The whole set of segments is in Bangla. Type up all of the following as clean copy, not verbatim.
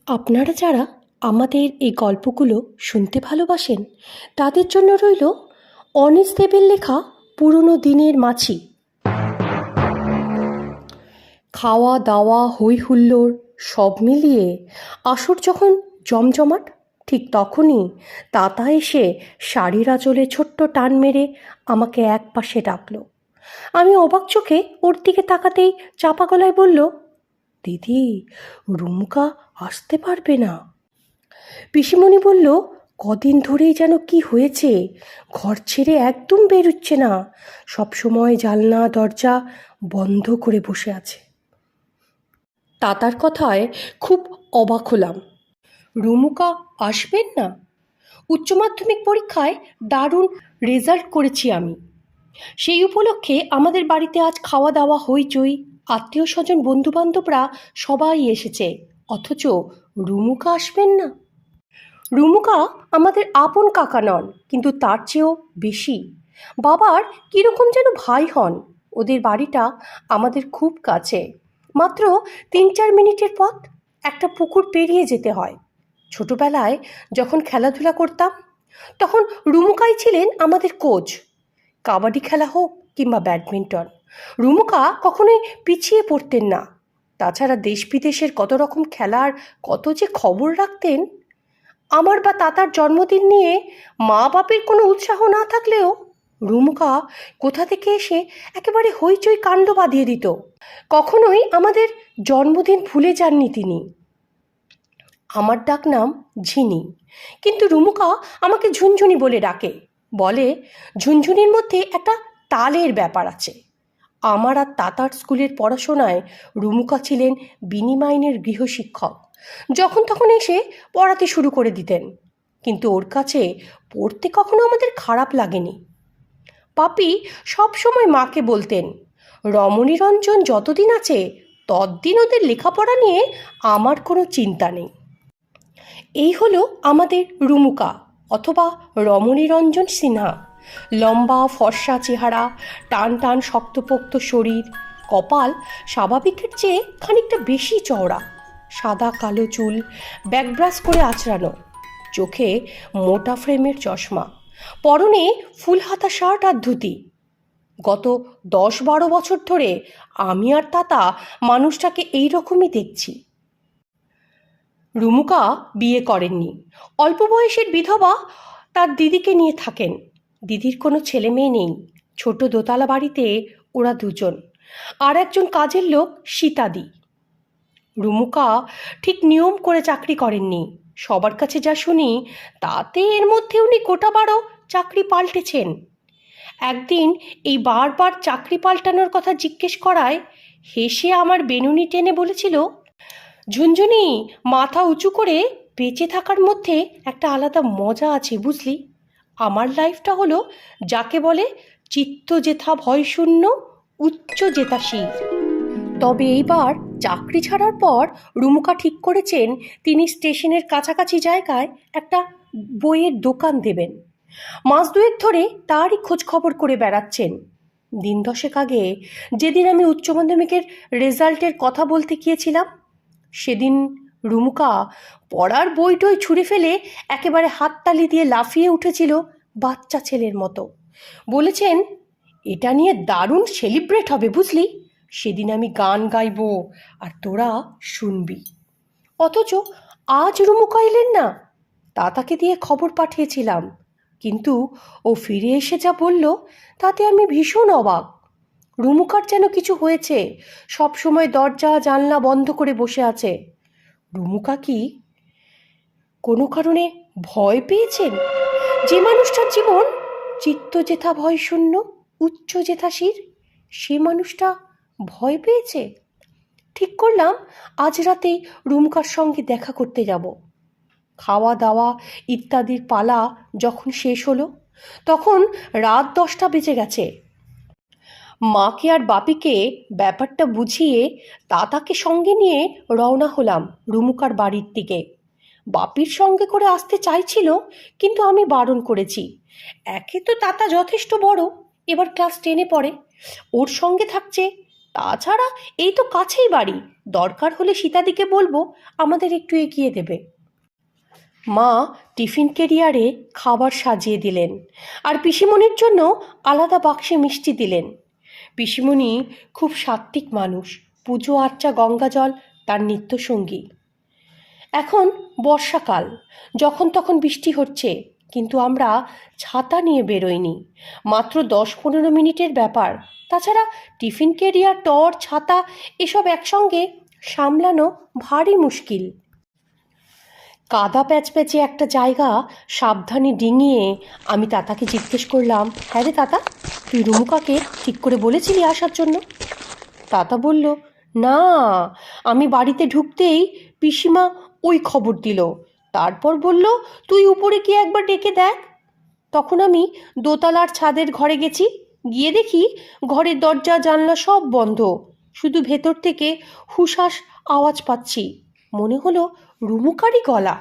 আপনারা যারা আমাদের এই গল্পগুলো শুনতে ভালোবাসেন তাদের জন্য রইল অনিস দেবের লেখা পুরনো দিনের মাছি। খাওয়া দাওয়া হই হুল্লোড় সব মিলিয়ে আসর যখন জমজমাট, ঠিক তখনই তাতা এসে শাড়ির আঁচলে ছোট্ট টান মেরে আমাকে এক পাশে ডাকলো। আমি অবাক চোখে ওর দিকে তাকাতেই চাপা গলায় বলল, দিদি, রুমকা আসতে পারবে না। পিসিমণি বলল, কদিন ধরেই যেন কি হয়েছে, ঘর ছেড়ে একদম বেরোচ্ছে না, সবসময় জানলা দরজা বন্ধ করে বসে আছে। তাতার কথায় খুব অবাক হলাম। রুমুকা আসবেন না? উচ্চ মাধ্যমিক পরীক্ষায় দারুণ রেজাল্ট করেছি আমি। সেই উপলক্ষে আমাদের বাড়িতে আজ খাওয়া দাওয়া হইচই, আত্মীয় স্বজন বন্ধুবান্ধবরা সবাই এসেছে, অথচ রুমুকা আসবেন না। রুমুকা আমাদের আপন কাকা নন, কিন্তু তার চেয়েও বেশি বাবার কীরকম যেন ভাই হন। ওদের বাড়িটা আমাদের খুব কাছে, মাত্র 3-4 মিনিটের পথ। একটা পুকুর পেরিয়ে যেতে হয়। ছোটবেলায় যখন খেলাধুলা করতাম তখন রুমুকাই ছিলেন আমাদের কোচ। কাবাডি খেলা হোক কিংবা ব্যাডমিন্টন, রুমুকা কখনোই পিছিয়ে পড়তেন না। তাছাড়া দেশ বিদেশের কত রকম খেলার কত যে খবর রাখতেন। আমার বা তাতার জন্মদিন নিয়ে মা বাপের কোনো উৎসাহ না থাকলেও রুমুকা কোথা থেকে এসে একেবারে হইচই কাণ্ড বাঁধিয়ে দিত। কখনোই আমাদের জন্মদিন ভুলে যাননি তিনি। আমার ডাক নাম ঝিনি, কিন্তু রুমুকা আমাকে ঝুনঝুনি বলে ডাকে। বলে, ঝুনঝুনির মধ্যে একটা তালের ব্যাপার আছে। আমার আর তাতার স্কুলের পড়াশোনায় রুমুকা ছিলেন বিনিমাইনের গৃহশিক্ষক। যখন তখন এসে পড়াতে শুরু করে দিতেন, কিন্তু ওর কাছে পড়তে কখনো আমাদের খারাপ লাগেনি। পাপি সব সময় মাকে বলতেন, রমণীরঞ্জন যতদিন আছে ততদিন ওদের লেখাপড়া নিয়ে আমার কোনো চিন্তা নেই। এই হলো আমাদের রুমুকা, অথবা রমণীরঞ্জন সিনহা। লম্বা ফর্সা চেহারা, টান টান শক্তপোক্ত শরীর, কপাল স্বাভাবিকের চেয়ে খানিকটা বেশি চওড়া, সাদা কালো চুল ব্যাকব্রাশ করে আঁচড়ানো, চোখে মোটা ফ্রেমের চশমা, পরনে ফুলহাতা শার্ট আর ধুতি। গত 10-12 বছর ধরে আমি আর তাতা মানুষটাকে এইরকমই দেখছি। রুমুকা বিয়ে করেননি, অল্প বয়সের বিধবা। তার দিদিকে নিয়ে থাকেন। দিদির কোনো ছেলে মেয়ে নেই। ছোট দোতলা বাড়িতে ওরা দুজন, আর একজন কাজের লোক সীতাদি। রুমুকা ঠিক নিয়ম করে চাকরি করেননি। সবার কাছে যা শুনি তাতে এর মধ্যে উনি গোটা 12 চাকরি পাল্টেছেন। একদিন এই বারবার চাকরি পাল্টানোর কথা জিজ্ঞেস করায় হেসে আমার বেনুনি টেনে বলেছিল, ঝুনঝুনি, মাথা উঁচু করে বেঁচে থাকার মধ্যে একটা আলাদা মজা আছে বুঝলি। আমার লাইফটা হলো যাকে বলে চিত্ত জেথা ভয়শূন্য, উচ্চ জেতাশীল। তবে এইবার চাকরি ছাড়ার পর রুমুকা ঠিক করেছেন তিনি স্টেশনের কাছাকাছি জায়গায় একটা বইয়ের দোকান দেবেন। মাস দুয়েক ধরে তারই খোঁজ খবর করে বেড়াচ্ছেন। দিন 10 আগে যেদিন আমি উচ্চ মাধ্যমিকের রেজাল্টের কথা বলতে গিয়েছিলাম, সেদিন রুমুকা পড়ার বইটই ছুঁড়ে ফেলে একেবারে হাততালি দিয়ে লাফিয়ে উঠেছিল বাচ্চা ছেলের মতো। বলেছেন, এটা নিয়ে দারুণ সেলিব্রেট হবে বুঝলি, সেদিন আমি গান গাইবো আর তোরা শুনবি। অথচ আজ রুমুকা এলেন না। তাতাকে দিয়ে খবর পাঠিয়েছিলাম, কিন্তু ও ফিরে এসে যা বলল তাতে আমি ভীষণ অবাক। রুমুকার যেন কিছু হয়েছে, সব সময় দরজা জানলা বন্ধ করে বসে আছে। রুমুকা কি কোনো কারণে ভয় পেয়েছেন? যে মানুষটার জীবন চিত্তজেথা ভয়শূন্য, উচ্চ জেথাশীর, সে মানুষটা ভয় পেয়েছে। ঠিক করলাম আজ রাতেই রুমুকার সঙ্গে দেখা করতে যাব। খাওয়া দাওয়া ইত্যাদির পালা যখন শেষ হলো তখন রাত 10টা বেজে গেছে। মাকে আর বাপিকে ব্যাপারটা বুঝিয়ে তাতাকে সঙ্গে নিয়ে রওনা হলাম রুমুকার বাড়ির দিকে। বাপির সঙ্গে করে আসতে চাইছিল, কিন্তু আমি বারণ করেছি। একে তো তাতা যথেষ্ট বড়, এবার ক্লাস 10-এ পড়ে, ওর সঙ্গে থাকছে তাছাড়া এই তো কাছেই বাড়ি, দরকার হলে সীতাদিকে বলবো আমাদের একটু এগিয়ে দেবে। মা টিফিন ক্যারিয়ারে খাবার সাজিয়ে দিলেন, আর পিসিমণির জন্য আলাদা বাক্সে মিষ্টি দিলেন। পিসিমণি খুব সাত্ত্বিক মানুষ, পুজো আর্চা গঙ্গাজল তার নিত্যসঙ্গী। এখন বর্ষাকাল, যখন তখন বৃষ্টি হচ্ছে, কিন্তু আমরা ছাতা নিয়ে বেরোইনি। মাত্র 10-15 মিনিটের ব্যাপার। তাছাড়া টিফিন ক্যারিয়ার, টর্চ, ছাতা এসব একসঙ্গে সামলানো ভারী মুশকিল। কাদা প্যাচপ্যাচে একটা জায়গা সাবধানে ডিঙিয়ে আমি তাতাকে জিজ্ঞেস করলাম, হ্যাঁ রে তাতা, তুই রুমুকাকে ঠিক করে বলেছিলি আসার জন্য? তাতা বলল, না, আমি বাড়িতে ঢুকতেই পিসিমা ওই খবর দিল, তারপর বলল তুই উপরে গিয়ে একবার ডেকে দেখ। তখন আমি দোতলার ছাদের ঘরে গেছি, গিয়ে দেখি ঘরের দরজা জানলা সব বন্ধ, শুধু ভেতর থেকে হুশাস আওয়াজ পাচ্ছি, মনে হলো রুমুকারই গলা।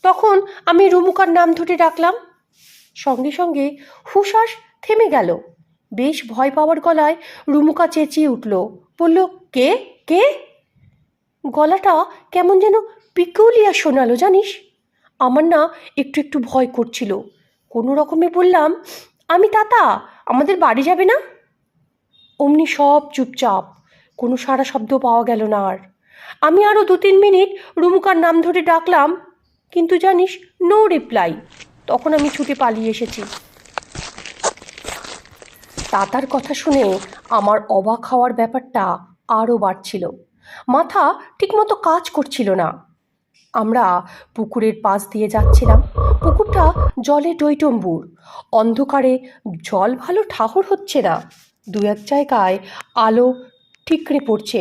তখন আমি রুমুকার নাম ধরে ডাকলাম, সঙ্গে সঙ্গে হুশাস থেমে গেল। বেশ ভয় পাওয়ার গলায় রুমুকা চেঁচিয়ে উঠল, বলল, কে কে? গলাটা কেমন যেন পিকুলিয়ার শোনালো জানিস। আমার না একটু একটু ভয় করছিল। কোনো রকমে বললাম, আমি তাতা, আমাদের বাড়ি যাবে না? অমনি সব চুপচাপ, কোনো সাড়া শব্দ পাওয়া গেল না আর। আমি আরও 2-3 মিনিট রুমুকার নাম ধরে ডাকলাম, কিন্তু জানিস, নো রিপ্লাই। তখন আমি ছুটে পালিয়ে এসেছি। তাতার কথা শুনে আমার অবাক হওয়ার ব্যাপারটা আরও বাড়ছিল। মাথা ঠিকমতো কাজ করছিল না। আমরা পুকুরের পাশ দিয়ে যাচ্ছিলাম। পুকুরটা জলে টইটম্বুর, অন্ধকারে জল ভালো ঠাহর হচ্ছে না, 2-1 জায়গায় আলো ঠিকরে পড়ছে।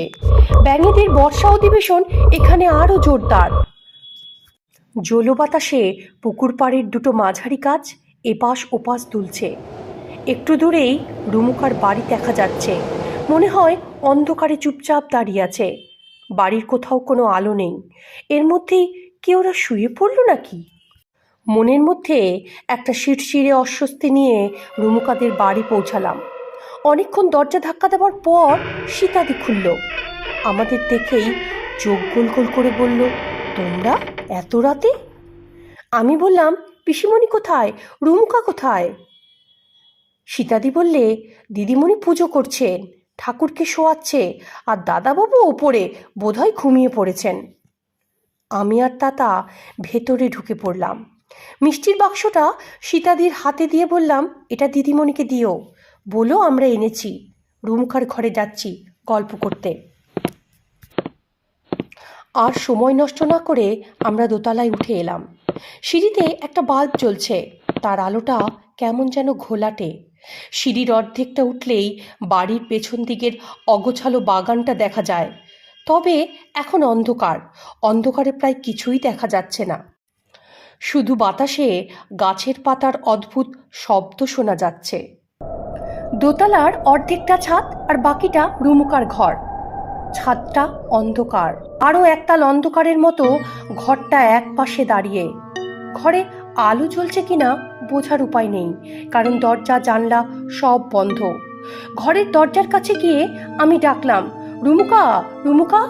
ব্যাঙেদের বর্ষা অধিবেশন এখানে আরও জোরদার। জলো বাতাসে পুকুর পাড়ের দুটো মাঝারি গাছ এপাশ ওপাশ দুলছে। একটু দূরেই রুমুকার বাড়ি দেখা যাচ্ছে, মনে হয় অন্ধকারে চুপচাপ দাঁড়িয়ে আছে। বাড়ির কোথাও কোনো আলো নেই। এর মধ্যেই কি ওরা শুয়ে পড়ল নাকি? মনের মধ্যে একটা শিরশিরে অস্বস্তি নিয়ে রুমুকাদের বাড়ি পৌঁছালাম। অনেকক্ষণ দরজা ধাক্কা দেওয়ার পর সীতাদি খুলল। আমাদের দেখেই চোখ গোল গোল করে বলল, তোমরা এত রাতে? আমি বললাম, পিসিমণি কোথায়, রুমুকা কোথায়? সীতাদি বললে, দিদিমণি পুজো করছেন, ঠাকুরকে শোয়াচ্ছে, আর দাদাবাবু ওপরে বোধহয় ঘুমিয়ে পড়েছেন। আমি আর তাতা ভেতরে ঢুকে পড়লাম। মিষ্টির বাক্সটা সীতাদির হাতে দিয়ে বললাম, এটা দিদিমণিকে দিও, বলো আমরা এনেছি, রুমুকার ঘরে যাচ্ছি গল্প করতে। আর সময় নষ্ট না করে আমরা দোতলায় উঠে এলাম। সিঁড়িতে একটা বাল্ব জ্বলছে, তার আলোটা কেমন যেন ঘোলাটে। সিঁড়ির অর্ধেকটা উঠলেই বাড়ির পেছন দিকের অগোছালো বাগানটা দেখা যায়। তবে এখন অন্ধকার, অন্ধকারে প্রায় কিছুই দেখা যাচ্ছে না। শুধু বাতাসে গাছের পাতার অদ্ভুত শব্দ শোনা যাচ্ছে। দোতলার অর্ধেকটা ছাদ আর বাকিটা রুমুকার ঘর। ছাদটা অন্ধকার, আরও একতাল অন্ধকারের মতো ঘরটা এক পাশে দাঁড়িয়ে। ঘরে আলো জ্বলছে কিনা বোঝার উপায় নেই, কারণ দরজা জানলা সব বন্ধ। ঘরের দরজার কাছে গিয়ে আমি ডাকলাম, রুমুকা, রুমুকা।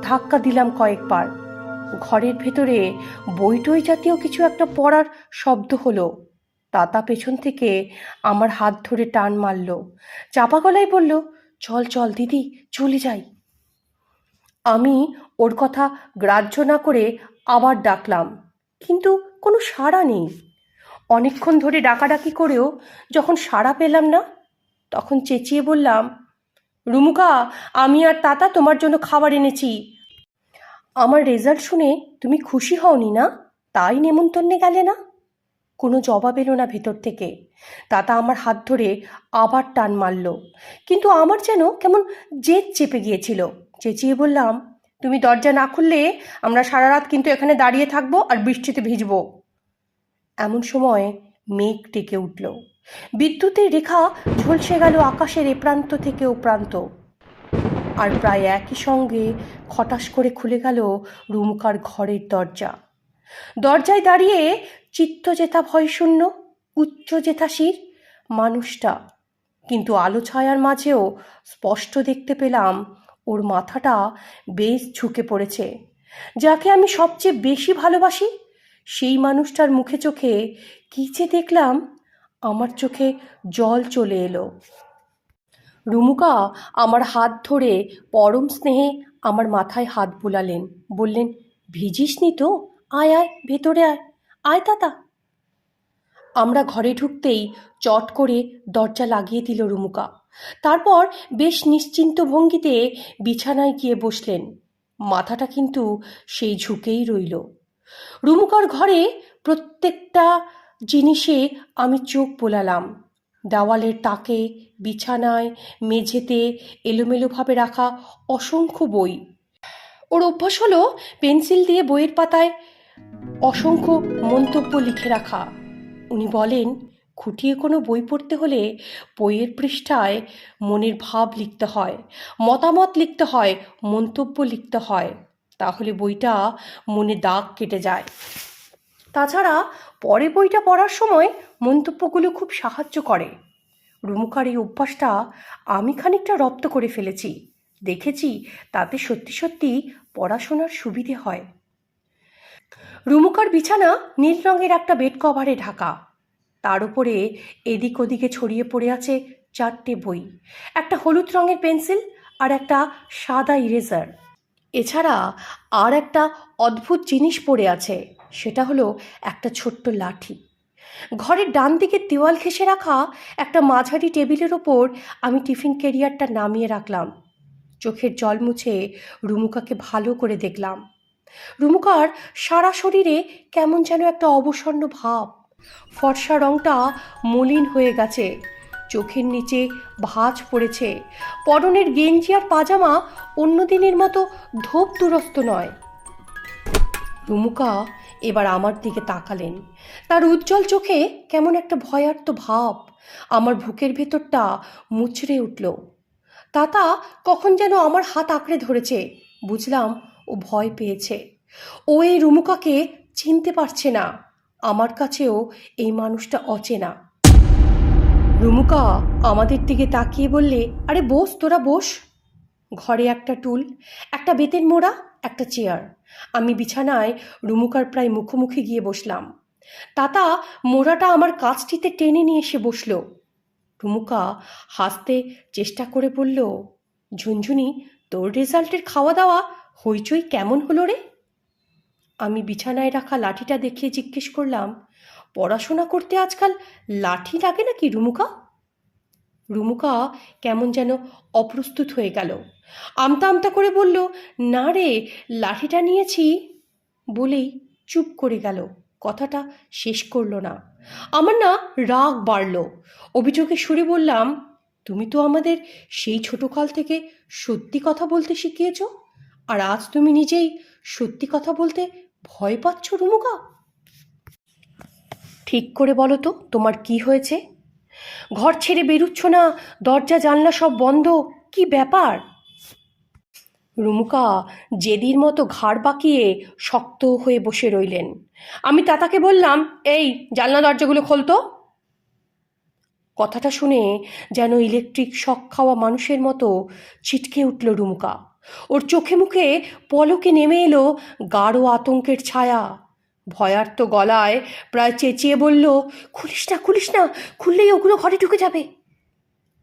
ধাক্কা দিলাম কয়েকবার। ঘরের ভেতরে বইটই জাতীয় কিছু একটা পড়ার শব্দ হলো। তাতা পেছন থেকে আমার হাত ধরে টান মারল, চাপা গলায় বলল, চল চল দিদি, চলে যাই। আমি ওর কথা গ্রাহ্য না করে আবার ডাকলাম, কিন্তু কোনো সাড়া নেই। অনেকক্ষণ ধরে ডাকাডাকি করেও যখন সাড়া পেলাম না, তখন চেঁচিয়ে বললাম, রুমুকা, আমি আর তাতা তোমার জন্য খাবার এনেছি। আমার রেজাল্ট শুনে তুমি খুশি হওনি না, তাই নেমন্তন্নে গেলে না? কোনো জবাব এলো না ভেতর থেকে। তাতা আমার হাত ধরে আবার টান মারল, কিন্তু আমার যেন কেমন জেদ চেপে গিয়েছিল। চেঁচিয়ে বললাম, তুমি দরজা না খুললে আমরা সারা রাত কিন্তু এখানে দাঁড়িয়ে থাকবো আর বৃষ্টিতে ভিজবো। এমন সময় মেঘ ডেকে উঠল। বিদ্যুতের রেখা ঝলসে গেল আকাশের এ প্রান্ত থেকে ও প্রান্ত। আর প্রায় একই সঙ্গে খটাস করে খুলে গেল রুমুকার ঘরের দরজা। দরজায় দাঁড়িয়ে চিত্ত যেথা ভয়শূন্য, উচ্চ যেথা শির মানুষটা। কিন্তু আলো ছায়ার মাঝেও স্পষ্ট দেখতে পেলাম ওর মাথাটা বেশ ঝুঁকে পড়েছে। যাকে আমি সবচেয়ে বেশি ভালোবাসি সেই মানুষটার মুখে চোখে কী যে দেখলাম, আমার চোখে জল চলে এলো। রুমুকা আমার হাত ধরে পরম স্নেহে আমার মাথায় হাত বুলালেন, বললেন, ভিজিসনি তো? আয় আয়, ভেতরে আয়, আয় তাতা। আমরা ঘরে ঢুকতেই চট করে দরজা লাগিয়ে দিল রুমুকা। তারপর বেশ নিশ্চিন্ত ভঙ্গিতে বিছানায় গিয়ে বসলেন। মাথাটা কিন্তু সেই ঝুঁকেই রইল। রুমুকার ঘরে প্রত্যেকটা জিনিসে আমি চোখ বোলালাম। দেওয়ালের তাকে, বিছানায়, মেঝেতে এলোমেলোভাবে রাখা অসংখ্য বই। ওর অভ্যাস হলো পেন্সিল দিয়ে বইয়ের পাতায় অসংখ্য মন্তব্য লিখে রাখা। উনি বলেন, খুঁটিয়ে কোনো বই পড়তে হলে বইয়ের পৃষ্ঠায় মনের ভাব লিখতে হয়, মতামত লিখতে হয়, মন্তব্য লিখতে হয়, তাহলে বইটা মনে দাগ কেটে যায়। তাছাড়া পরে বইটা পড়ার সময় মন্তব্যগুলো খুব সাহায্য করে। রুমুকার এই অভ্যাসটা আমি খানিকটা রপ্ত করে ফেলেছি। দেখেছি তাতে সত্যি সত্যি পড়াশোনার সুবিধে হয়। রুমুকার বিছানা নীল রঙের একটা বেড কভারে ঢাকা। তার উপরে এদিক ওদিকে ছড়িয়ে পড়ে আছে 4টে বই, একটা হলুদ রঙের পেন্সিল আর একটা সাদা ইরেজার। এছাড়া আর একটা অদ্ভুত জিনিস পড়ে আছে, সেটা হলো একটা ছোট্ট লাঠি। ঘরের ডান দিকের দেওয়াল ঘেঁষে রাখা একটা মাঝারি টেবিলের ওপর আমি টিফিন ক্যারিয়ারটা নামিয়ে রাখলাম। চোখের জল মুছে রুমুকাকে ভালো করে দেখলাম। রুমুকার সারা শরীরে কেমন যেন একটা অবসন্ন ভাব। ফর্সা রংটা মলিন হয়ে গেছে, চোখের নিচে ভাঁজ পড়েছে, পরনের গেঞ্জি আর পাজামা অন্য দিনের মতো ধোপ দুরস্ত নয়। রুমুকা এবার আমার দিকে তাকালেন। তার উজ্জ্বল চোখে কেমন একটা ভয়ার্ত ভাব। আমার বুকের ভেতরটা মুচড়ে উঠল। তাতা কখন যেন আমার হাত আঁকড়ে ধরেছে। বুঝলাম ও ভয় পেয়েছে। ও এই রুমুকাকে চিনতে পারছে না। আমার কাছেও এই মানুষটা অচেনা। রুমুকা আমাদের দিকে তাকিয়ে বললে, আরে বস, তোরা বস। ঘরে একটা টুল, একটা বেতের মোড়া, একটা চেয়ার। আমি বিছানায় রুমুকার প্রায় মুখোমুখি গিয়ে বসলাম। তাতা মোড়াটা আমার কাছটিতে টেনে নিয়ে এসে বসল। রুমুকা হাসতে চেষ্টা করে বলল, ঝুনঝুনি, তোর রেজাল্টের খাওয়া দাওয়া হইচই কেমন হলো রে? আমি বিছানায় রাখা লাঠিটা দেখিয়ে জিজ্ঞেস করলাম, পড়াশোনা করতে আজকাল লাঠি লাগে নাকি রুমুকা? রুমুকা কেমন যেন অপ্রস্তুত হয়ে গেল। আমতা আমতা করে বলল, না রে, লাঠিটা নিয়েছি বলেই চুপ করে গেল। কথাটা শেষ করলো না। আমার না রাগ বাড়ল। অভিযোগের সুরে বললাম, তুমি তো আমাদের সেই ছোটকাল থেকে সত্যি কথা বলতে শিখিয়েছ, আর আজ তুমি নিজেই সত্যি কথা বলতে ভয় পাচ্ছ রুমুকা? ঠিক করে বলো তো তোমার কি হয়েছে? ঘর ছেড়ে বেরুচ্ছ না, দরজা জানলা সব বন্ধ, কি ব্যাপার? রুমুকা জেদির মতো ঘাড় বাঁকিয়ে শক্ত হয়ে বসে রইলেন। আমি তাতাকে বললাম, এই জানলা দরজাগুলো খোলতো। কথাটা শুনে যেন ইলেকট্রিক শক খাওয়া মানুষের মতো ছিটকে উঠল রুমুকা। ওর চোখে মুখে পলকে নেমে এলো গাঢ় আতঙ্কের ছায়া। ভয়ার্ত গলায় প্রায় চেঁচিয়ে বলল, খুলিস না, খুলিস না, খুললেই ওগুলো ঘরে ঢুকে যাবে।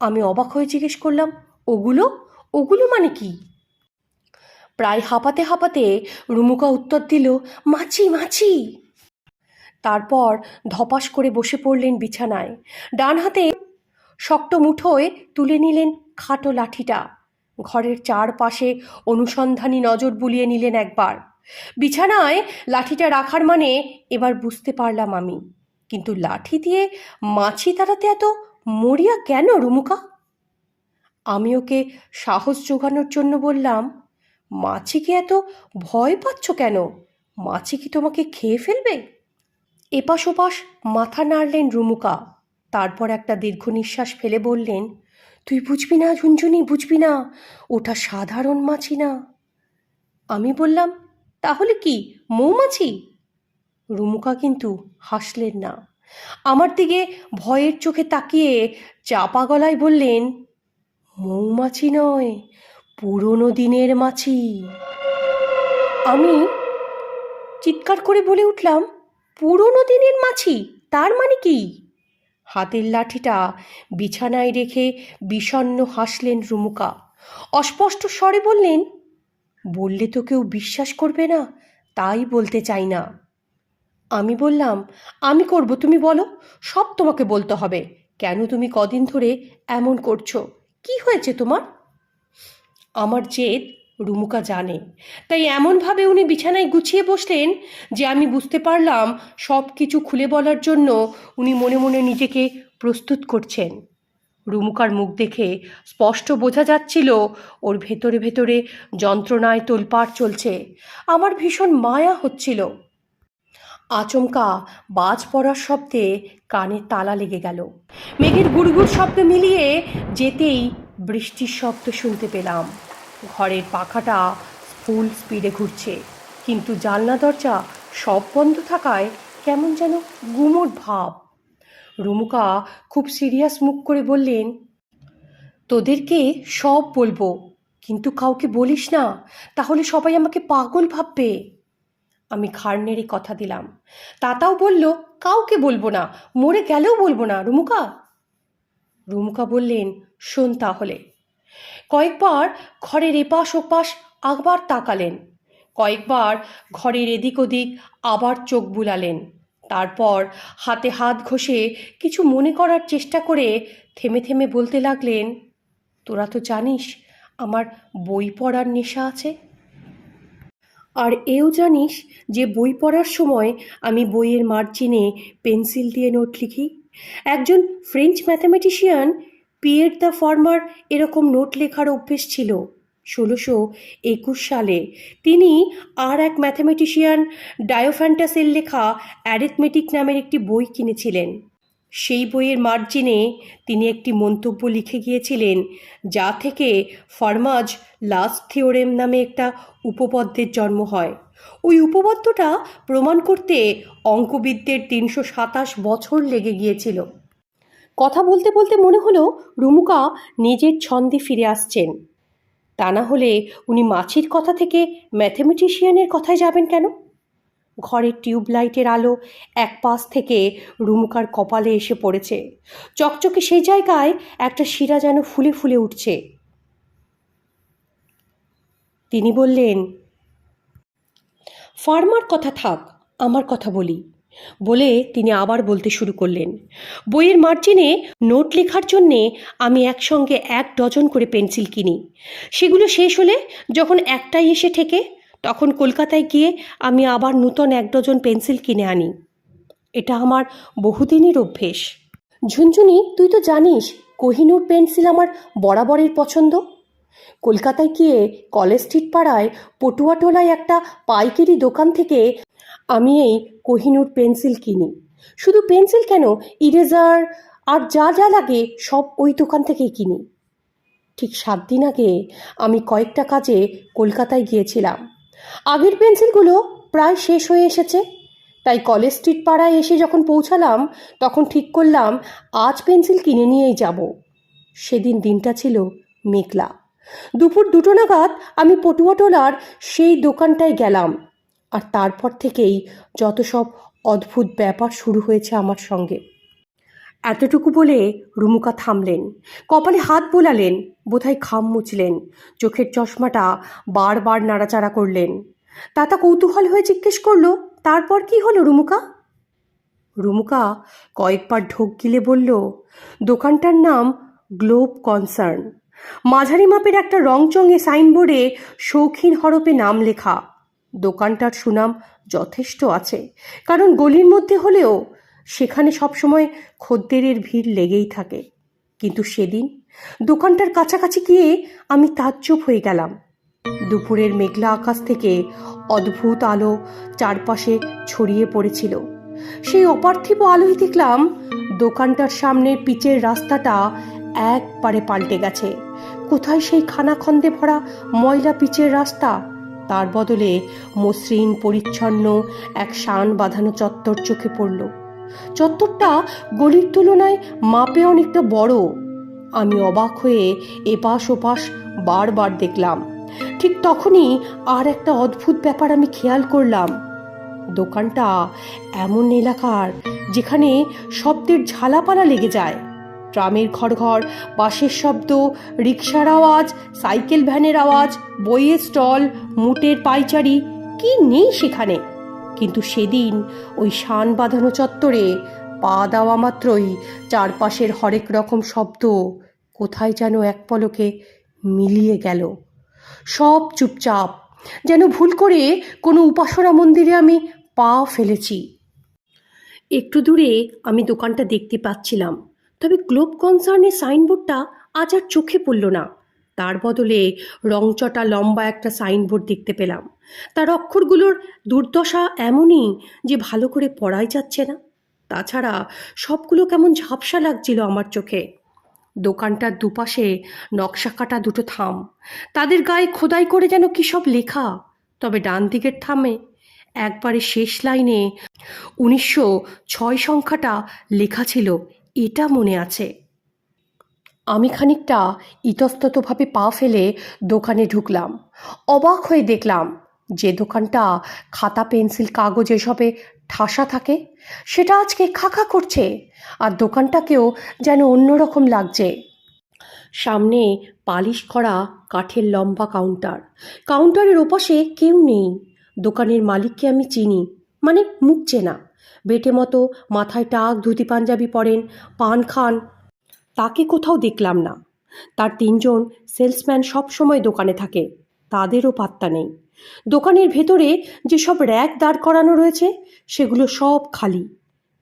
আমি অবাক হয়ে জিজ্ঞেস করলাম, ওগুলো ওগুলো মানে কি? প্রায় হাঁপাতে হাঁপাতে রুমুকা উত্তর দিল, মাছি মাছি। তারপর ধপাস করে বসে পড়লেন বিছানায়। ডান হাতে শক্ত মুঠোয় তুলে নিলেন খাটো লাঠিটা। ঘরের চারপাশে অনুসন্ধানী নজর বুলিয়ে নিলেন একবার। বিছানায় লাঠিটা রাখার মানে এবার বুঝতে পারলাম আমি। কিন্তু লাঠি দিয়ে মাছি তাড়াতে এত মরিয়া কেন রুমুকা? আমি ওকে সাহস জোগানোর জন্য বললাম, মাছিকে এত ভয় পাচ্ছ কেন? মাছি কি তোমাকে খেয়ে ফেলবে? এপাশ ওপাশ মাথা নাড়লেন রুমুকা। তারপর একটা দীর্ঘ নিঃশ্বাস ফেলে বললেন, তুই বুঝবি না ঝুনঝুনি, বুঝবি না, ওটা সাধারণ মাছি না। আমি বললাম, তাহলে কি, মৌমাছি? রুমুকা কিন্তু হাসলেন না। আমার দিকে ভয়ের চোখে তাকিয়ে চাপা গলায় বললেন, মৌমাছি নয়, পুরনো দিনের মাছি। আমি চিৎকার করে বলে উঠলাম, পুরনো দিনের মাছি? তার মানে কি? হাতের লাঠিটা বিছানায় রেখে বিষণ্ণ হাসলেন রুমুকা। অস্পষ্ট স্বরে বললেন, বললে তো কেউ বিশ্বাস করবে না, তাই বলতে চাই না। আমি বললাম, আমি করব, তুমি বলো, সব তোমাকে বলতে হবে। কেন তুমি কদিন ধরে এমন করছো? কি হয়েছে তোমার? আমার জেদ রুমুকা জানে, তাই এমনভাবে উনি বিছানায় গুছিয়ে বসলেন যে আমি বুঝতে পারলাম সব কিছু খুলে বলার জন্য উনি মনে মনে নিজেকে প্রস্তুত করছেন। রুমুকার মুখ দেখে স্পষ্ট বোঝা যাচ্ছিল ওর ভেতরে ভেতরে যন্ত্রণায় তোলপাড় চলছে। আমার ভীষণ মায়া হচ্ছিল। আচমকা বাজ পড়ার শব্দে কানে তালা লেগে গেল। মেঘের গুড়গুড় শব্দ মিলিয়ে যেতেই বৃষ্টির শব্দ শুনতে পেলাম। ঘরের পাখাটা ফুল স্পিডে ঘুরছে, কিন্তু জানলা দরজা সব বন্ধ থাকায় কেমন যেন গুমোট ভাব। রুমুকা খুব সিরিয়াস মুখ করে বললেন, তোদেরকে সব বলবো, কিন্তু কাউকে বলিস না, তাহলে সবাই আমাকে পাগল ভাববে। আমি ঘাড় নেড়ে কথা দিলাম। তাতাও বলল, কাউকে বলবো না, মরে গেলেও বলবো না রুমুকা। রুমুকা বললেন, শোন তাহলে। কয়েকবার ঘরের এপাশ ওপাশ আবার তাকালেন, কয়েকবার ঘরের এদিক ওদিক আবার চোখ বুলালেন। তারপর হাতে হাত ঘষে কিছু মনে করার চেষ্টা করে থেমে থেমে বলতে লাগলেন, তোরা তো জানিস আমার বই পড়ার নেশা আছে, আর এও জানিস যে বই পড়ার সময় আমি বইয়ের মার্জিনে পেন্সিল দিয়ে নোট লিখি। একজন French mathematician Pierre de former এরকম নোট লেখার অভ্যেস ছিল 1621 সালে। তিনি আর এক ম্যাথামেটিশিয়ান ডায়োফ্যান্টাসের লেখা অ্যারিথমেটিক নামের একটি বই কিনেছিলেন। সেই বইয়ের মার্জিনে তিনি একটি মন্তব্য লিখে গিয়েছিলেন, যা থেকে ফার্মাজ লাস্ট থিওরেম নামে একটা উপপাদ্যের জন্ম হয়। ওই উপপাদ্যটা প্রমাণ করতে অঙ্কবিদদের 327 বছর লেগে গিয়েছিল। কথা বলতে বলতে মনে হলো রুমুকা নিজের ছন্দে ফিরে আসছেন। তা না হলে উনি মাছির কথা থেকে ম্যাথামেটিশিয়ানের কথায় যাবেন কেন? ঘরের টিউবলাইটের আলো এক পাশ থেকে রুমুকার কপালে এসে পড়েছে। চকচকে সেই জায়গায় একটা শিরা যেন ফুলে ফুলে উঠছে। তিনি বললেন, ফার্মার কথা থাক, আমার কথা বলি। বলে তিনি আবার বলতে শুরু করলেন, বইয়ের মার্জিনে নোট লেখার জন্যে আমি একসঙ্গে 1 ডজন করে পেন্সিল কিনি। সেগুলো শেষ হলে যখন একটাই এসে ঠেকে, তখন কলকাতায় গিয়ে আমি আবার নূতন 1 ডজন পেন্সিল কিনে আনি। এটা আমার বহুদিনের অভ্যেস। ঝুনঝুনি, তুই তো জানিস কোহিনূর পেন্সিল আমার বরাবরের পছন্দ। কলকাতায় গিয়ে কলেজ স্ট্রিট পাড়ায় পটুয়াটোলায় একটা পাইকারি দোকান থেকে আমি এই কোহিনূর পেন্সিল কিনি। শুধু পেন্সিল কেন, ইরেজার আর যা যা লাগে সব ওই দোকান থেকেই কিনি। ঠিক 7 দিন আগে আমি কয়েকটা কাজে কলকাতায় গিয়েছিলাম। আগের পেন্সিলগুলো প্রায় শেষ হয়ে এসেছে, তাই কলেজ স্ট্রিট পাড়ায় এসে যখন পৌঁছালাম তখন ঠিক করলাম আজ পেন্সিল কিনে নিয়েই যাব। সেদিন দিনটা ছিল মেঘলা। দুপুর 2টো নাগাদ আমি পটুয়াটোলার সেই দোকানটায় গেলাম, আর তারপর থেকেই যত সব অদ্ভুত ব্যাপার শুরু হয়েছে আমার সঙ্গে। এতটুকু বলে রুমুকা থামলেন, কপালে হাত বোলালেন, বোধহয় ঘাম মুছলেন, চোখের চশমাটা বারবার নাড়াচাড়া করলেন। তাতা কৌতূহল হয়ে জিজ্ঞেস করল, তারপর কি হলো রুমুকা? রুমুকা কয়েকবার ঢোক গিলে বলল, দোকানটার নাম গ্লোব কনসার্ন। মাঝারি মাপের একটা রংচঙে সাইনবোর্ডে শৌখিন হরপে নাম লেখা। দোকানটার সুনাম যথেষ্ট আছে, কারণ গলির মধ্যে হলেও সেখানে সবসময় খদ্দেরের ভিড় লেগেই থাকে। কিন্তু সেদিন দোকানটার কাছাকাছি গিয়ে আমি তাজ্জব হয়ে গেলাম। দুপুরের মেঘলা আকাশ থেকে অদ্ভুত আলো চারপাশে ছড়িয়ে পড়েছিল। সেই অপার্থিব আলোয় দেখলাম দোকানটার সামনের পিচের রাস্তাটা একবারে পাল্টে গেছে। কোথায় সেই খানাখন্দে ভরা ময়লা পিচের রাস্তা, তার বদলে মসৃণ পরিচ্ছন্ন এক শান বাঁধানো চত্বর চোখে পড়ল। চত্বরটা গলির তুলনায় মাপে অনেকটা বড়। আমি অবাক হয়ে এপাশ ওপাশ বারবার দেখলাম। ঠিক তখনই আর একটা অদ্ভুত ব্যাপার আমি খেয়াল করলাম। দোকানটা এমন এলাকার যেখানে শব্দের ঝালাপালা লেগে যায়। ট্রামের ঘড়ঘড়, বাসের শব্দ, রিকশার আওয়াজ, সাইকেল ভ্যানের আওয়াজ, বইয়ের স্টল, মুটের পাইচারি, কি নেই সেখানে। কিন্তু সেদিন ওই শান বাঁধানো চত্বরে পা দেওয়া মাত্রই চারপাশের হরেক রকম শব্দ কোথায় যেন এক পলকে মিলিয়ে গেল। সব চুপচাপ, যেন ভুল করে কোনো উপাসনা মন্দিরে আমি পা ফেলেছি। একটু দূরে আমি দোকানটা দেখতে পাচ্ছিলাম, তবে গ্লোব কনসার্নের সাইনবোর্ডটা আজ আর চোখে পড়ল না। তার বদলে রংচটা লম্বা একটা সাইনবোর্ড দেখতে পেলাম। তার অক্ষরগুলোর দুর্দশা এমনই যে ভালো করে পড়াই যাচ্ছে না। তাছাড়া সবগুলো কেমন ঝাপসা লাগছিল আমার চোখে। দোকানটার দুপাশে নকশা কাটা দুটো থাম, তাদের গায়ে খোদাই করে যেন কী সব লেখা। তবে ডান দিকের থামে একবারে শেষ লাইনে 1906 সংখ্যাটা লেখা ছিল, এটা মনে আছে। আমি খানিকটা ইতস্ততভাবে পা ফেলে দোকানে ঢুকলাম। অবাক হয়ে দেখলাম যে দোকানটা খাতা পেন্সিল কাগজ এসবে ঠাসা থাকে সেটা আজকে খাখা করছে, আর দোকানটাকেও যেন অন্যরকম লাগছে। সামনে পালিশ করা কাঠের লম্বা কাউন্টার, কাউন্টারের ওপাশে কেউ নেই। দোকানের মালিককে আমি চিনি, মানে মুখ চেনা। বেটে মতো মাথায় টাক, ধুতি পাঞ্জাবি পরেন, পান খান, তাকে কোথাও দেখলাম না। তার 3জন সেলসম্যান সব সময় দোকানে থাকে, তাদেরও পাত্তা নেই। দোকানের ভেতরে যেসব র্যাক দাঁড় করানো রয়েছে সেগুলো সব খালি।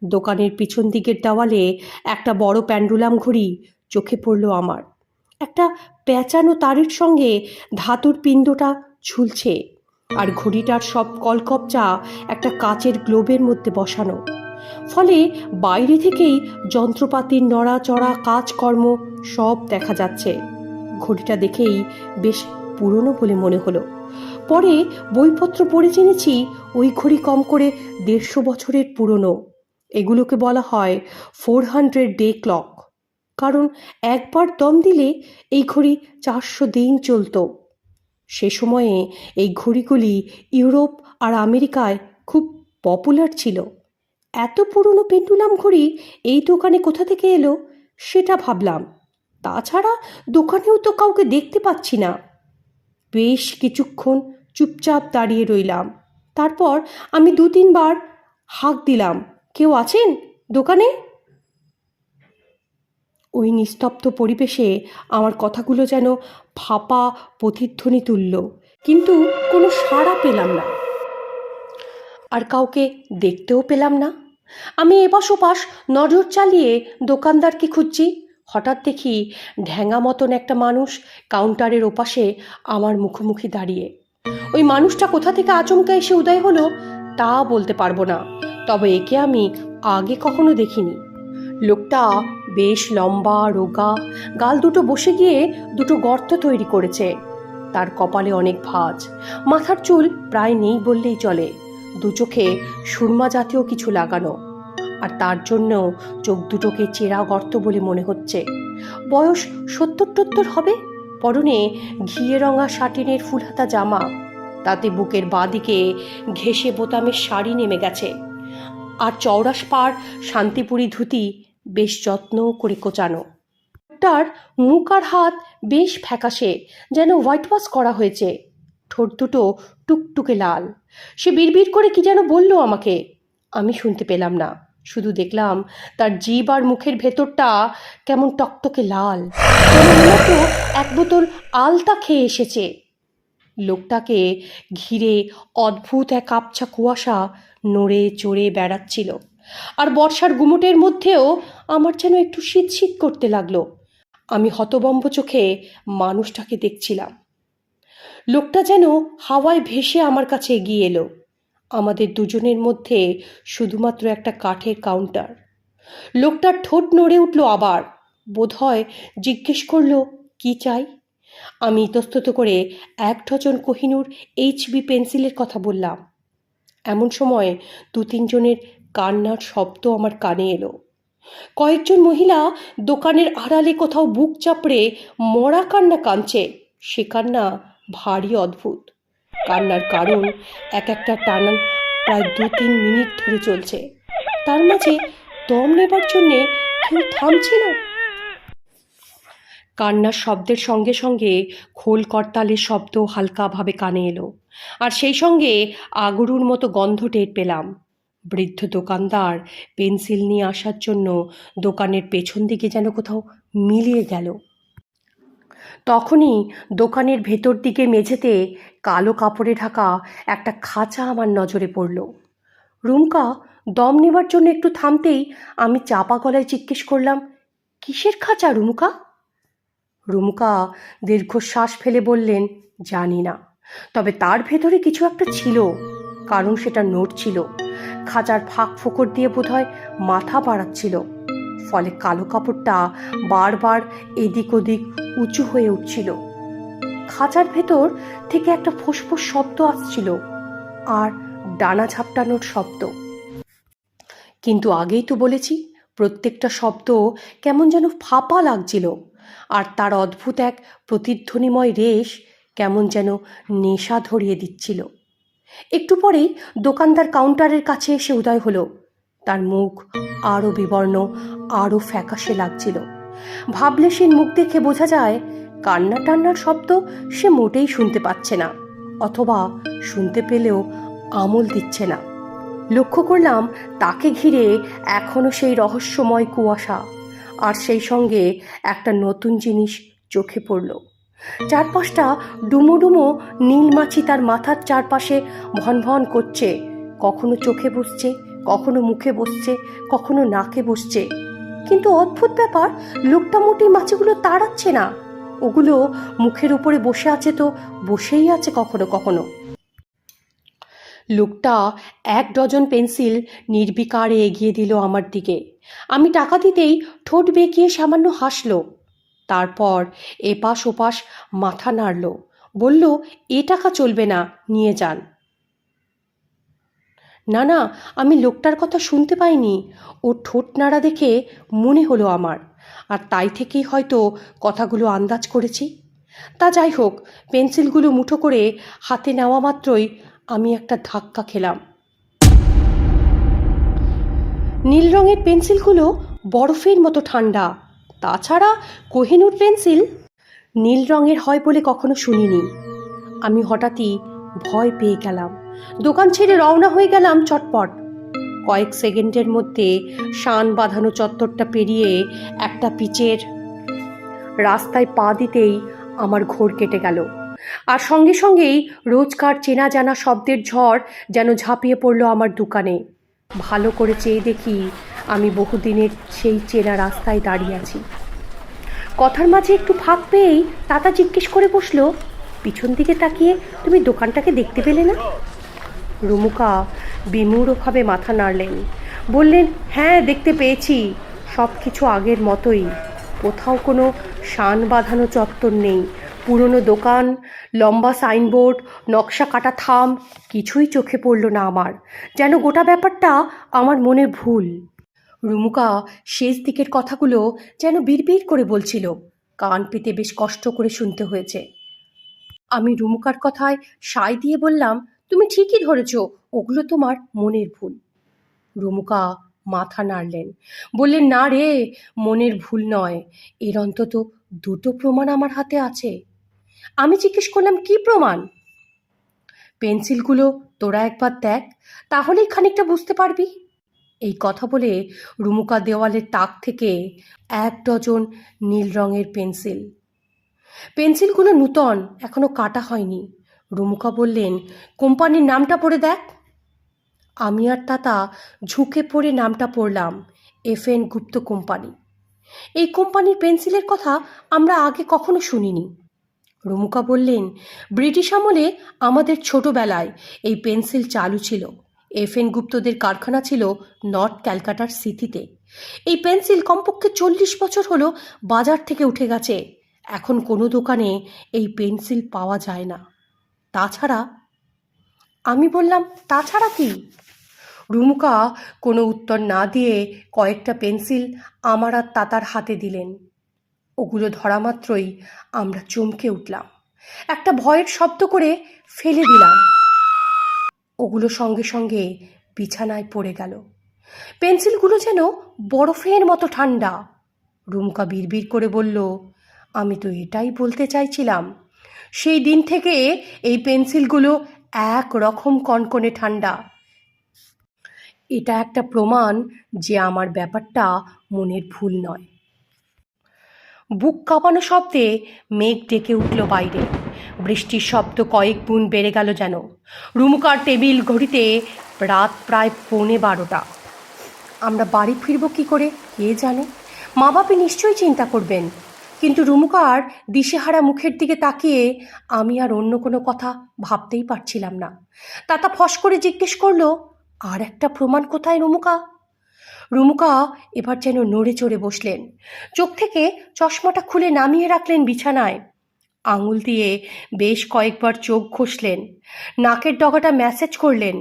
দোকানের পিছন দিকের দেওয়ালে একটা বড় প্যান্ডুলাম ঘড়ি চোখে পড়ল আমার। একটা পেঁচানো তারের সঙ্গে ধাতুর পিণ্ডটা ঝুলছে, আর ঘড়িটার সব কলকবজা একটা কাচের গ্লোবের মধ্যে বসানো। ফলে বাইরে থেকেই যন্ত্রপাতির নড়াচড়া, কাজকর্ম সব দেখা যাচ্ছে। ঘড়িটা দেখেই বেশ পুরনো বলে মনে হলো। পরে বইপত্র পড়ে জেনেছি ওই ঘড়ি কম করে 150 বছরের পুরনো। এগুলোকে বলা হয় 400 ডে ক্লক, কারণ একবার দম দিলে এই ঘড়ি 400 দিন চলতো। সে সময়ে এই ঘড়িগুলি ইউরোপ আর আমেরিকায় খুব পপুলার ছিল। এত পুরনো পেন্ডুলাম ঘড়ি এই দোকানে কোথা থেকে এলো সেটা ভাবলাম। তাছাড়া দোকানেও তো কাউকে দেখতে পাচ্ছি না। বেশ কিছুক্ষণ চুপচাপ দাঁড়িয়ে রইলাম। তারপর আমি 2-3 বার হাঁক দিলাম, কেউ আছেন দোকানে? ওই নিস্তব্ধ পরিবেশে আমার কথাগুলো যেন ফাঁপা প্রতিধ্বনি তুলল, কিন্তু কোনো সাড়া পেলাম না, আর কাউকে দেখতেও পেলাম না। আমি এপাশ ওপাশ নজর চালিয়ে দোকানদারকে খুঁজছি। হঠাৎ দেখি ঢ্যাঙা মতন একটা মানুষ কাউন্টারের ওপাশে আমার মুখোমুখি দাঁড়িয়ে। ওই মানুষটা কোথা থেকে আচমকা এসে উদয় হলো তা বলতে পারবো না, তবে একে আমি আগে কখনো দেখিনি। লোকটা বেশ লম্বা, রোগা, গাল দুটো বসে গিয়ে দুটো গর্ত তৈরি করেছে। তার কপালে অনেক ভাঁজ, মাথার চুল প্রায় নেই বললেই চলে, দু চোখে সুরমা জাতীয় কিছু লাগানো, আর তার জন্য চোখ দুটোকে চেরা গর্ত বলে মনে হচ্ছে। বয়স 70-70 হবে। পরনে ঘিয়ে রঙা সাটিনের ফুলহাতা জামা, তাতে বুকের বাঁদিকে ঘেঁষে বোতামের শাড়ি নেমে গেছে, আর চওড়াস পাড় শান্তিপুরি ধুতি বেশ যত্ন করে কোচানো। তার মুখ আর হাত বেশ ফ্যাকাশে, যেন হোয়াইট ওয়াশ করা হয়েছে। ঠোঁট দুটো টুকটুকে লাল। সে বিড়বিড় করে কি যেন বলল আমাকে, আমি শুনতে পেলাম না। শুধু দেখলাম তার জিভ আর মুখের ভেতরটা কেমন টকটকে লাল, যেন মূলত এক বোতল আলতা খেয়ে এসেছে। লোকটাকে ঘিরে অদ্ভুত এক আবছা কুয়াশা নড়ে চড়ে বেড়াচ্ছিল, আর বর্ষার গুমোটের মধ্যেও আমার যেন একটু শীত শীত করতে লাগলো। আমি হতবম্ব চোখে মানুষটাকে দেখছিলাম। লোকটা যেন হাওয়ায় ভেসে আমার কাছে এগিয়ে এলো। আমাদের দুজনের মধ্যে শুধুমাত্র একটা কাঠের কাউন্টার। লোকটার ঠোঁট নড়ে উঠল আবার, বোধহয় জিজ্ঞেস করলো কি চাই। আমি ইতস্তত করে 1 ডজন কোহিনূর HB পেন্সিলের কথা বললাম। এমন সময় 2-3 জনের কান্নার শব্দ আমার কানে এলো। কয়েকজন মহিলা দোকানের আড়ালে কোথাও বুক চাপড়ে মরা কান্না কাঁদছে। সে কান্না ভারী অদ্ভুত। কান্নার কারণ এক একটা টানা প্রায় 2-3 মিনিট ধরে চলছে। তার মাঝে দম নেবার জন্যে কেউ থামছে না। কান্নার শব্দের সঙ্গে সঙ্গে খোল করতালের শব্দ হালকাভাবে কানে এলো, আর সেই সঙ্গে আগুরুর মতো গন্ধ টের পেলাম। বৃদ্ধ দোকানদার পেন্সিল নিয়ে আসার জন্য দোকানের পেছন দিকে যেন কোথাও মিলিয়ে গেল। তখনই দোকানের ভেতর দিকে মেঝেতে কালো কাপড়ে ঢাকা একটা খাঁচা আমার নজরে পড়ল। রুমকা দম নেবার জন্য একটু থামতেই আমি চাপা গলায় জিজ্ঞেস করলাম, কিসের খাঁচা রুমকা? রুমকা দীর্ঘশ্বাস ফেলে বললেন, জানি না, তবে তার ভেতরে কিছু একটা ছিল, কারণ সেটা নড়ছিল। খাঁচার ফাঁক ফোকর দিয়ে বোধহয় মাথা বাড়াচ্ছিল, ফলে কালো কাপড়টা বারবার এদিক ওদিক উঁচু হয়ে উঠছিল। খাঁচার ভেতর থেকে একটা ফোঁসফোঁস শব্দ আসছিল, আর ডানা ঝাপটানোর শব্দ। কিন্তু আগেই তো বলেছি, প্রত্যেকটা শব্দ কেমন যেন ফাঁপা লাগছিল, আর তার অদ্ভুত এক প্রতিধ্বনিময় রেশ কেমন যেন নেশা ধরিয়ে দিচ্ছিল। একটু পরেই দোকানদার কাউন্টারের কাছে এসে উদয় হলো। তার মুখ আরও বিবর্ণ, আরও ফ্যাকাশে লাগছিল। ভাবলেশীন মুখ দেখে বোঝা যায় কান্না টান্নার শব্দ সে মোটেই শুনতে পাচ্ছে না, অথবা শুনতে পেলেও আমল দিচ্ছে না। লক্ষ্য করলাম তাকে ঘিরে এখনো সেই রহস্যময় কুয়াশা, আর সেই সঙ্গে একটা নতুন জিনিস চোখে পড়ল। চারপাশটা ডুমো ডুমো নীল মাছি তার মাথার চারপাশে ভনভন করছে, কখনো চোখে বসছে, কখনো মুখে বসছে, কখনো নাকে বসছে। কিন্তু অদ্ভুত ব্যাপার, লোকটা মোটেই মাছিগুলো তাড়াচ্ছে না, ওগুলো মুখের উপরে বসে আছে তো বসেই আছে কখনো কখনো। লোকটা 1 ডজন পেন্সিল নির্বিকারে এগিয়ে দিল আমার দিকে। আমি টাকা দিতেই ঠোঁট বেঁকিয়ে সামান্য হাসল। তারপর এপাশ ওপাশ মাথা নাড়ল, বলল, এ টাকা চলবে না, নিয়ে যান। না না, আমি লোকটার কথা শুনতে পাইনি, ওর ঠোঁট নাড়া দেখে মনে হলো আমার, আর তাই থেকেই হয়তো কথাগুলো আন্দাজ করেছি। তা যাই হোক, পেন্সিলগুলো মুঠো করে হাতে নেওয়া মাত্রই আমি একটা ধাক্কা খেলাম। নীল রঙের পেন্সিলগুলো বরফের মতো ঠান্ডা। তাছাড়া কোহিনূর পেন্সিল নীল রঙের হয় বলে কখনো শুনিনি। আমি হঠাৎই ভয় পেয়ে গেলাম। দোকান ছেড়ে রওনা হয়ে গেলাম চটপট। কয়েক সেকেন্ডের মধ্যে শান বাঁধানো চত্বরটা পেরিয়ে একটা পিচের রাস্তায় পা দিতেই আমার ঘোর কেটে গেল, আর সঙ্গে সঙ্গেই রোজকার চেনা জানা শব্দের ঝড় যেন ঝাঁপিয়ে পড়ল আমার দোকানে। ভালো করে চেয়ে দেখি আমি বহুদিনের সেই চেনা রাস্তায় দাঁড়িয়ে আছি। কথার মাঝে একটু ফাঁক পেয়েই তাতা জিজ্ঞেস করে বসলো, পিছন দিকে তাকিয়ে তুমি দোকানটাকে দেখতে পেলে না? রুমুকা বিমূঢ়ভাবে মাথা নাড়লেন, বললেন, হ্যাঁ দেখতে পেয়েছি, সব কিছু আগের মতোই। কোথাও কোনো শান বাঁধানো চত্বর নেই, পুরনো দোকান, লম্বা সাইনবোর্ড, নকশা কাটা থাম, কিছুই চোখে পড়ল না আমার। যেন গোটা ব্যাপারটা আমার মনে ভুল। রুমুকা শেষ দিকের কথাগুলো যেন বিড়বিড় করে বলছিল, কান পেতে বেশ কষ্ট করে শুনতে হয়েছে। আমি রুমুকার কথায় সায় দিয়ে বললাম, তুমি ঠিকই ধরেছ, ওগুলো তোমার মনের ভুল। রুমুকা মাথা নাড়লেন, বললেন, না রে, মনের ভুল নয়, এর অন্তত 2টো প্রমাণ আমার হাতে আছে। আমি জিজ্ঞেস করলাম, কি প্রমাণ? পেন্সিলগুলো তোরা একবার দেখ, তাহলেই খানিকটা বুঝতে পারবি। এই কথা বলে রুমুকা দেওয়ালের তাক থেকে 1 ডজন নীল রঙের পেন্সিলগুলো নূতন, এখনো কাটা হয়নি। রুমুকা বললেন, কোম্পানির নামটা পড়ে দেখ। আমি আর তাতা ঝুঁকে পড়ে নামটা পড়লাম, FN গুপ্ত কোম্পানি। এই কোম্পানির পেন্সিলের কথা আমরা আগে কখনো শুনিনি। রুমুকা বললেন, ব্রিটিশ আমলে আমাদের ছোটবেলায় এই পেন্সিল চালু ছিল। FN গুপ্তদের কারখানা ছিল নর্থ ক্যালকাটার সিটিতে। এই পেন্সিল কমপক্ষে 40 বছর হলো বাজার থেকে উঠে গেছে। এখন কোনো দোকানে এই পেন্সিল পাওয়া যায় না। তাছাড়া আমি বললাম, তাছাড়া কি? রুমুকা কোনো উত্তর না দিয়ে কয়েকটা পেন্সিল আমার আর তাতার হাতে দিলেন। ওগুলো ধরা মাত্রই আমরা চমকে উঠলাম, একটা ভয়ের শব্দ করে ফেলে দিলাম। ওগুলো সঙ্গে সঙ্গে বিছানায় পড়ে গেল। পেন্সিলগুলো যেন বরফের মতো ঠান্ডা। রুমকা বিড়বিড় করে বলল, আমি তো এটাই বলতে চাইছিলাম, সেই দিন থেকে এই পেন্সিলগুলো এক রকম কনকনে ঠান্ডা। এটা একটা প্রমাণ যে আমার ব্যাপারটা মনের ভুল নয়। বুক কাঁপানো শব্দে মেঘ ডেকে উঠল বাইরে। বৃষ্টির শব্দ কয়েক গুণ বেড়ে গেল যেন। রুমুকার টেবিল ঘড়িতে রাত প্রায় 11:15। আমরা বাড়ি ফিরব কী করে কে জানে। মা বাপি নিশ্চয়ই চিন্তা করবেন। কিন্তু রুমুকার দিশেহারা মুখের দিকে তাকিয়ে আমি আর অন্য কোনো কথা ভাবতেই পারছিলাম না। তাতা ফস করে জিজ্ঞেস করলো, আর একটা প্রমাণ কোথায় রুমুকা? রুমুকা এবার যেন নড়ে চড়ে বসলেন। চোখ থেকে চশমাটা খুলে নামিয়ে রাখলেন বিছানায়। আঙুল দিয়ে বেশ কয়েকবার চোখ ঘষলেন, নাকের ডগাটা ম্যাসেজ করলেন।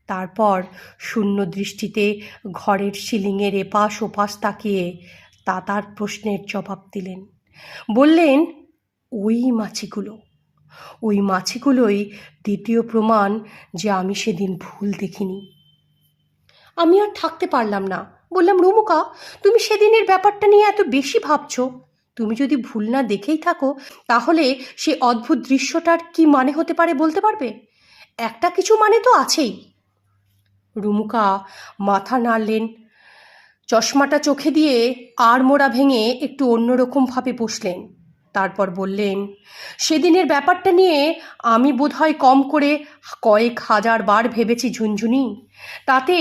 তারপর শূন্য দৃষ্টিতে ঘরের সিলিংয়ের এপাশ ওপাশ তাকিয়ে তাতার প্রশ্নের জবাব দিলেন। বললেন, ওই মাছিগুলোই দ্বিতীয় প্রমাণ যে আমি সেদিন ভুল দেখিনি। আমি আর থাকতে পারলাম না। বললাম, রুমুকা, তুমি সেদিনের ব্যাপারটা নিয়ে এত বেশি ভাবছো। তুমি যদি ভুল না দেখেই থাকো, তাহলে সে অদ্ভুত দৃশ্যটার কি মানে হতে পারে বলতে পারবে? একটা কিছু মানে তো আছেই। রুমুকা মাথা নাড়লেন, চশমাটা চোখে দিয়ে আড়মোড়া ভেঙে একটু অন্যরকমভাবে বসলেন। তারপর বললেন, সেদিনের ব্যাপারটা নিয়ে আমি বোধহয় কম করে কয়েক হাজার বার ভেবেছি ঝুনঝুনি। তাতে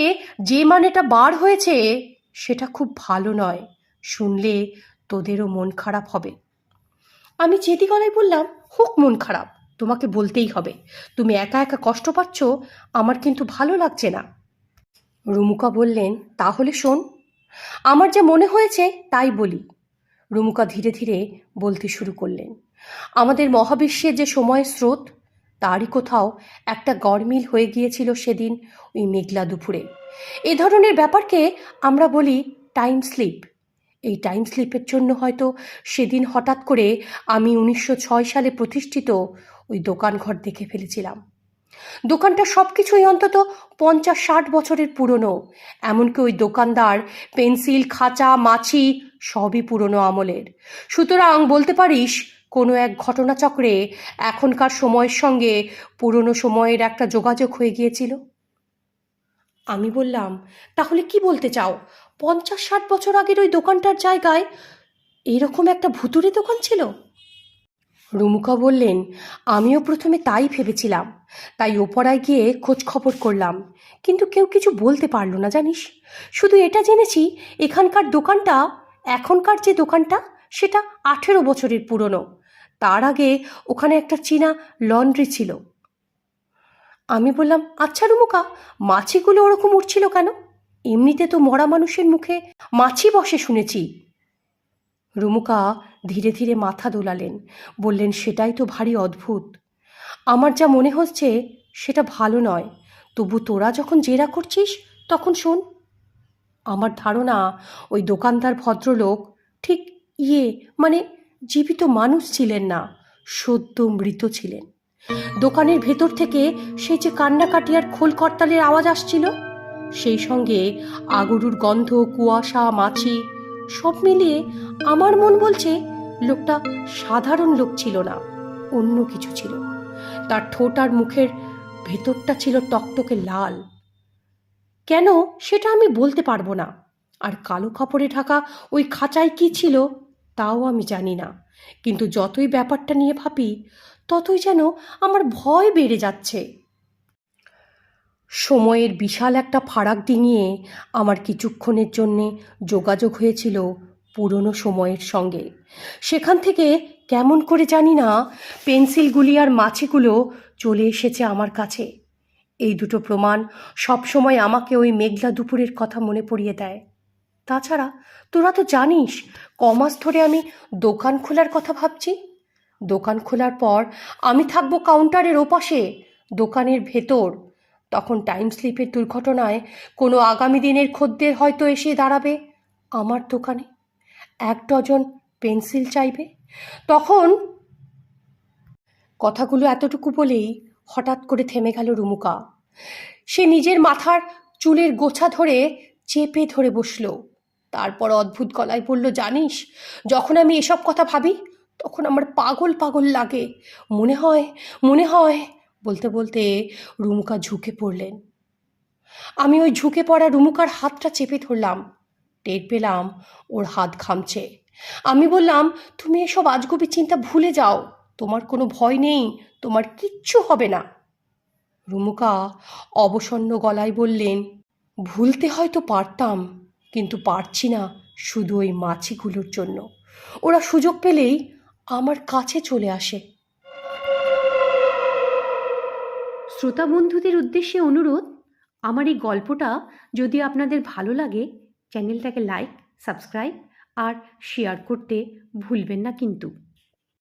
যে মানেটা বার হয়েছে সেটা খুব ভালো নয়। শুনলে তোদেরও মন খারাপ হবে। আমি জেদি গলায় বললাম, হোক মন খারাপ, তোমাকে বলতেই হবে। তুমি একা একা কষ্ট পাচ্ছ, আমার কিন্তু ভালো লাগছে না। রুমুকা বললেন, তাহলে শোন, আমার যা মনে হয়েছে তাই বলি। রুমুকা ধীরে ধীরে বলতে শুরু করলেন, আমাদের মহাবিশ্বের যে সময়ের স্রোত, তারই কোথাও একটা গরমিল হয়ে গিয়েছিল সেদিন ওই মেঘলা দুপুরে। এ ধরনের ব্যাপারকে আমরা বলি টাইম স্লিপ। এই টাইম স্লিপের জন্য হয়তো সেদিন হঠাৎ করে আমি 1906 সালে প্রতিষ্ঠিত ওই দোকানঘর দেখে ফেলেছিলাম। দোকানটা সব কিছুই অন্তত 50-60 বছরের পুরনো। এমনকি ওই দোকানদার পেন্সিল, খাঁচা, মাছি সবই পুরনো আমলের। সুতরাং বলতে পারিস কোনো এক ঘটনাচক্রে এখনকার সময়ের সঙ্গে পুরনো সময়ের একটা যোগাযোগ হয়ে গিয়েছিল। আমি বললাম, তাহলে কি বলতে চাও? 50-60 বছর আগের ওই দোকানটার জায়গায় এরকম একটা ভুতুড়ে দোকান ছিল? রুমুকা বললেন, আমিও প্রথমে তাই ভেবেছিলাম, তাই ওপরায় গিয়ে খোঁজ খবর করলাম। কিন্তু কেউ কিছু বলতে পারল না জানিস। শুধু এটা জেনেছি, এখনকার যে দোকানটা সেটা 18 বছরের পুরনো। তার আগে ওখানে একটা চীনা লন্ড্রি ছিল। আমি বললাম, আচ্ছা রুমুকা, মাছিগুলো ওরকম উঠছিল কেন? এমনিতে তো মরা মানুষের মুখে মাছি বসে শুনেছি। রুমুকা ধীরে ধীরে মাথা দোলালেন, বললেন, সেটাই তো ভারী অদ্ভুত। আমার যা মনে হচ্ছে সেটা ভালো নয়, তবু তোরা যখন জেরা করছিস তখন শোন। আমার ধারণা ওই দোকানদার ভদ্রলোক ঠিক মানে জীবিত মানুষ ছিলেন না, সদ্য মৃত ছিলেন। দোকানের ভেতর থেকে সেই যে কান্নাকাটি আর খোল করতালের আওয়াজ আসছিল, সেই সঙ্গে আগরুর গন্ধ, কুয়াশা, মাছি, সব মিলিয়ে আমার মন বলছে লোকটা সাধারণ লোক ছিল না, অন্য কিছু ছিল। তার ঠোঁট আর মুখের ভেতরটা ছিল টকটকে লাল। কেন সেটা আমি বলতে পারবো না। আর কালো কাপড়ে ঢাকা ওই খাঁচায় কি ছিল তাও আমি জানি না। কিন্তু যতই ব্যাপারটা নিয়ে ভাবি, ততই যেন আমার ভয় বেড়ে যাচ্ছে। সময়ের বিশাল একটা ফারাক ডিঙিয়ে আমার কিছুক্ষণের জন্যে যোগাযোগ হয়েছিল পুরনো সময়ের সঙ্গে। সেখান থেকে কেমন করে জানি না পেন্সিলগুলি আর মাছিগুলো চলে এসেছে আমার কাছে। এই দুটো প্রমাণ সবসময় আমাকে ওই মেঘলা দুপুরের কথা মনে পড়িয়ে দেয়। তাছাড়া তোরা তো জানিস, কমাস ধরে আমি দোকান খোলার কথা ভাবছি। দোকান খোলার পর আমি থাকবো কাউন্টারের ওপাশে, দোকানের ভেতর। তখন টাইম স্লিপের দুর্ঘটনায় কোনো আগামী দিনের খদ্দের হয়তো এসে দাঁড়াবে আমার দোকানে, 1 ডজন পেন্সিল চাইবে। তখন কথাগুলো এতটুকু বলেই হঠাৎ করে থেমে গেল রুমুকা। সে নিজের মাথার চুলের গোছা ধরে চেপে ধরে বসল। তারপর অদ্ভুত গলায় বলল, জানিস, যখন আমি এসব কথা ভাবি তখন আমার পাগল পাগল লাগে। মনে হয় বলতে বলতে রুমুকা ঝুঁকে পড়লেন। আমি ওই ঝুঁকে পড়া রুমুকার হাতটা চেপে ধরলাম। টের পেলাম ওর হাত ঘামছে। আমি বললাম, তুমি এসব আজগুবি চিন্তা ভুলে যাও, তোমার কোনো ভয় নেই, তোমার কিচ্ছু হবে না। রুমুকা অবসন্ন গলায় বললেন, ভুলতে হয়তো পারতাম, কিন্তু পারছি না শুধু ওই মাছিগুলোর জন্য। ওরা সুযোগ পেলেই আমার কাছে চলে আসে। শ্রোতা বন্ধুদের উদ্দেশ্যে অনুরোধ, আমার এই গল্পটা যদি আপনাদের ভালো লাগে, চ্যানেলটাকে লাইক, সাবস্ক্রাইব আর শেয়ার করতে ভুলবেন না কিন্তু।